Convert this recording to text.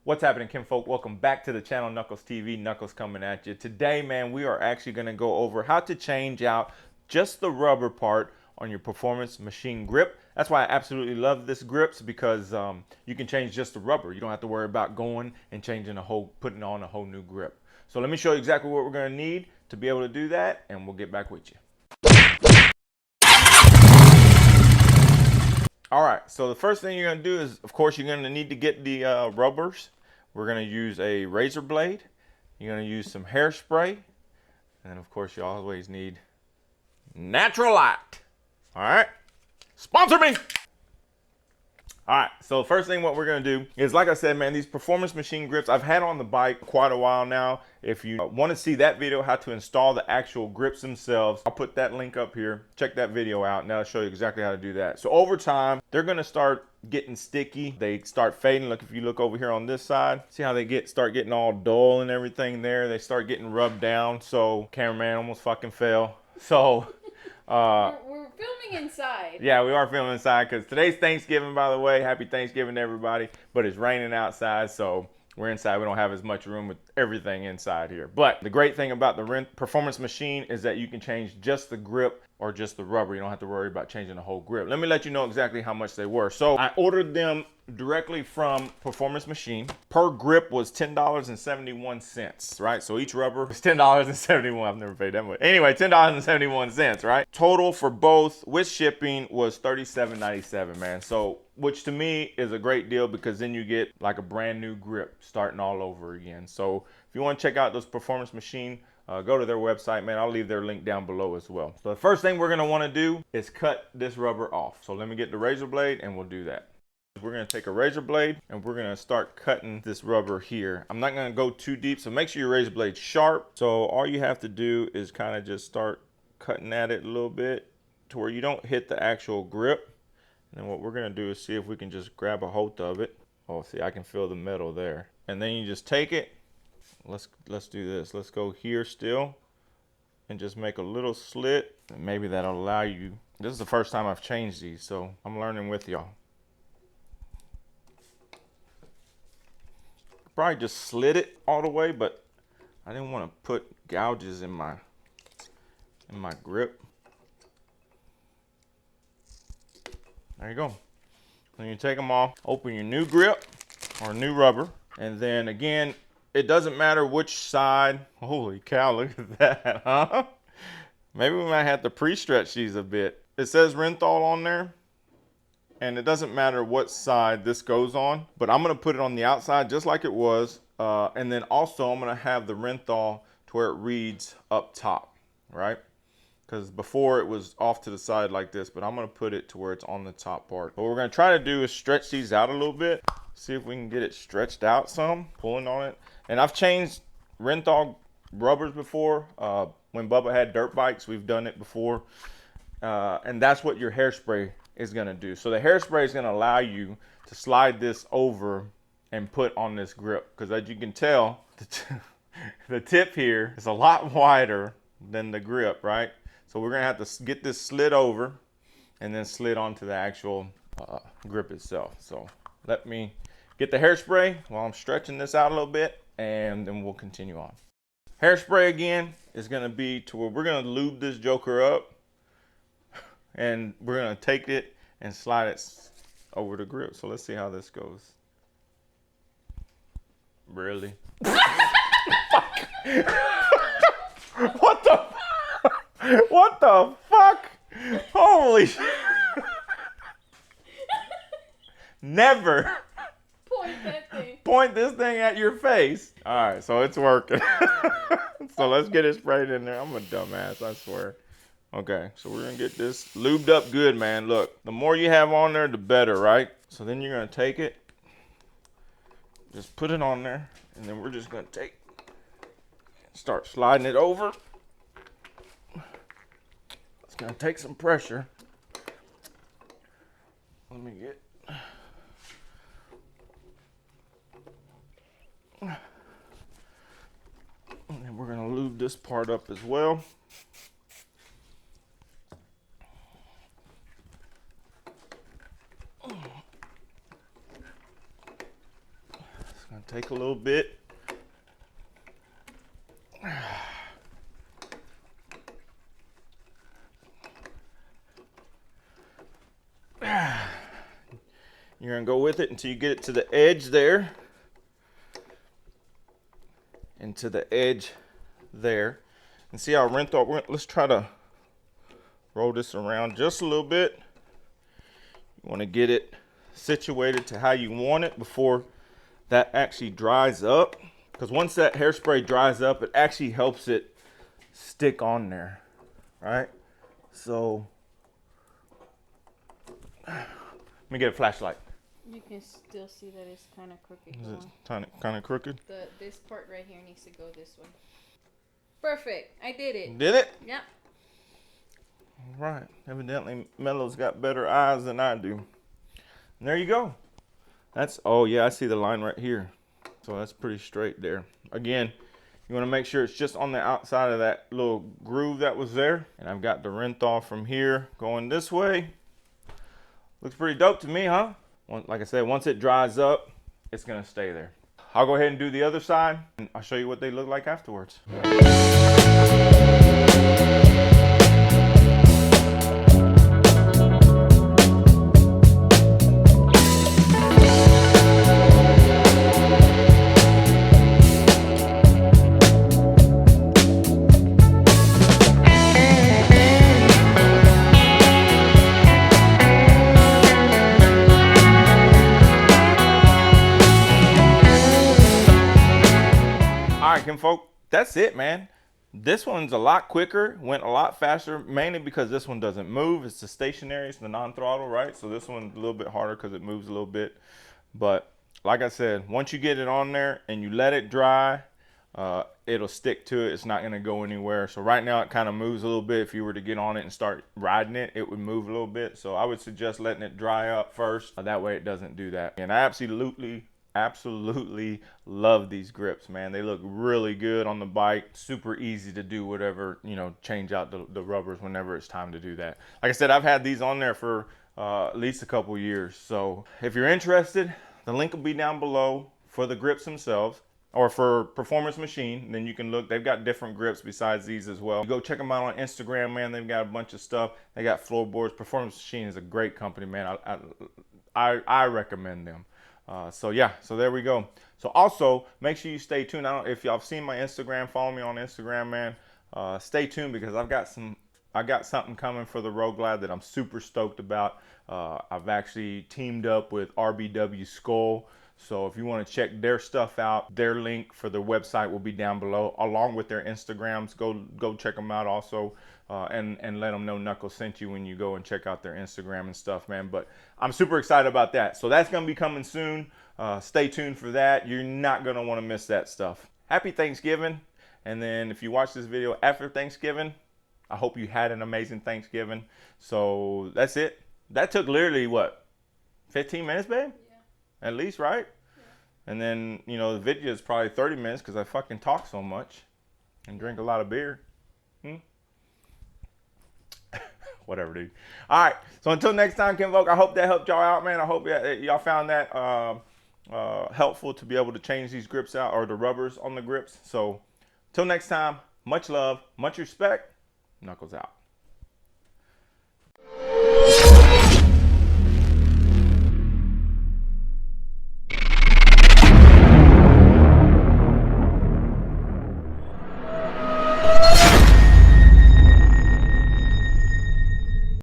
What's happening, kinfolk? Welcome back to the channel, Knuckles TV. Knuckles coming at you. Today, man, we are actually going to go over how to change out just the rubber part on your performance machine grip. That's why I absolutely love this grips, because you can change just the rubber. You don't have to worry about going and changing putting on a whole new grip. So let me show you exactly what we're going to need to be able to do that, and we'll get back with you. All right, so the first thing you're going to do is, of course, you're going to need to get the rubbers. We're going to use a razor blade. You're going to use some hairspray. And of course, you always need natural light. All right, sponsor me. All right, so first thing what we're gonna do is, like I said, man, these performance machine grips I've had on the bike quite a while now. If you want to see that video, how to install the actual grips themselves, I'll put that link up here. Check that video out and I'll show you exactly how to do that. So over time, they're gonna start getting sticky. They start fading. Look, if you look over here on this side, see how they start getting all dull and everything there. They start getting rubbed down. So cameraman almost fucking fell. So we're filming inside. Yeah, we are filming inside because today's Thanksgiving, by the way. Happy Thanksgiving to everybody. But it's raining outside, so we're inside. We don't have as much room with everything inside here. But the great thing about the performance machine is that you can change just the grip or just the rubber. You don't have to worry about changing the whole grip. Let me let you know exactly how much they were. So I ordered them directly from Performance Machine. Per grip was $10.71, right? So each rubber is $10.71. I've never paid that much. Anyway, $10.71, right? Total for both with shipping was $37.97, man. So, which to me is a great deal, because then you get like a brand new grip starting all over again. So if you want to check out those Performance Machine, go to their website, man. I'll leave their link down below as well. So the first thing we're going to want to do is cut this rubber off. So let me get the razor blade and we'll do that. We're going to take a razor blade and we're going to start cutting this rubber here. I'm not going to go too deep, so make sure your razor blade's sharp. So all you have to do is kind of just start cutting at it a little bit to where you don't hit the actual grip. And then what we're going to do is see if we can just grab a hold of it. Oh, see, I can feel the metal there. And then you just take it. Let's do this. Let's go here still and just make a little slit. And maybe that'll allow you. This is the first time I've changed these, so I'm learning with y'all. Probably just slid it all the way, but I didn't want to put gouges in my grip. There you go. Then you take them off, open your new grip or new rubber, and then again, it doesn't matter which side. Holy cow, look at that, huh? Maybe we might have to pre-stretch these a bit. It says RENTHAL on there, and it doesn't matter what side this goes on, but I'm gonna put it on the outside just like it was, and then also I'm gonna have the RENTHAL to where it reads up top, right? Because before it was off to the side like this, but I'm gonna put it to where it's on the top part. What we're gonna try to do is stretch these out a little bit, see if we can get it stretched out some, pulling on it. And I've changed RENTHAL rubbers before. When Bubba had dirt bikes, we've done it before. And that's what your hairspray is gonna do. So the hairspray is gonna allow you to slide this over and put on this grip. Because as you can tell, the tip here is a lot wider than the grip, right? So we're gonna have to get this slid over and then slid onto the actual grip itself. So let me get the hairspray while I'm stretching this out a little bit, and then we'll continue on. Hairspray again is gonna be to where we're gonna lube this joker up, and we're gonna take it and slide it over the grip. So let's see how this goes. Really? What the? What the fuck? Holy shit. Never. Point that thing. Point this thing at your face. All right, so it's working. So let's get it sprayed in there. I'm a dumbass, I swear. Okay, so we're gonna get this lubed up good, man. Look, the more you have on there, the better, right? So then you're gonna take it, just put it on there, and then we're just gonna start sliding it over. It's gonna take some pressure. Let me get. And then we're gonna lube this part up as well. take a little bit. You're gonna go with it until you get it to the edge there. And to the edge there. And see how RENTHAL, let's try to roll this around just a little bit. You wanna get it situated to how you want it before that actually dries up. Because once that hairspray dries up, it actually helps it stick on there, right? So, let me get a flashlight. You can still see that it's kind of crooked. Is it kind of crooked? This part right here needs to go this way. Perfect. I did it. Did it? Yep. All right. Evidently, Melo's got better eyes than I do. And there you go. That's, oh yeah, I see the line right here. So that's pretty straight there. Again, you want to make sure it's just on the outside of that little groove that was there. And I've got the RENTHAL from here going this way. Looks pretty dope to me, huh? Like I said, once it dries up, it's going to stay there. I'll go ahead and do the other side, and I'll show you what they look like afterwards. Folk, that's it, man. This one's a lot quicker, went a lot faster, mainly because this one doesn't move. It's the stationary, it's the non-throttle, right? So this one's a little bit harder because it moves a little bit. But like I said, once you get it on there and you let it dry, it'll stick to it. It's not going to go anywhere. So right now it kind of moves a little bit. If you were to get on it and start riding it, it would move a little bit. So I would suggest letting it dry up first. That way it doesn't do that. And I absolutely love these grips, man. They look really good on the bike. Super easy to do whatever, you know, change out the rubbers whenever it's time to do that. Like I said, I've had these on there for at least a couple years. So if you're interested, the link will be down below for the grips themselves, or for Performance Machine. Then you can look, they've got different grips besides these as well. You go check them out on Instagram, man. They've got a bunch of stuff. They got floorboards. Performance Machine is a great company, man. I recommend them. So yeah, so there we go. So also make sure you stay tuned. I don't, if y'all have seen my Instagram, follow me on Instagram, man. Stay tuned because I got something coming for the Road Glide that I'm super stoked about. I've actually teamed up with RBW Skull. So if you want to check their stuff out, their link for their website will be down below, along with their Instagrams. Go check them out also, and let them know Knuckles sent you when you go and check out their Instagram and stuff, man. But I'm super excited about that. So that's going to be coming soon. Stay tuned for that. You're not going to want to miss that stuff. Happy Thanksgiving. And then if you watch this video after Thanksgiving, I hope you had an amazing Thanksgiving. So that's it. That took literally, what, 15 minutes, babe? At least, right? Yeah. And then, you know, the video is probably 30 minutes because I fucking talk so much and drink a lot of beer. Whatever, dude. All right. So until next time, Kinfolk, I hope that helped y'all out, man. I hope y'all found that helpful to be able to change these grips out, or the rubbers on the grips. So until next time, much love, much respect. Knuckles out.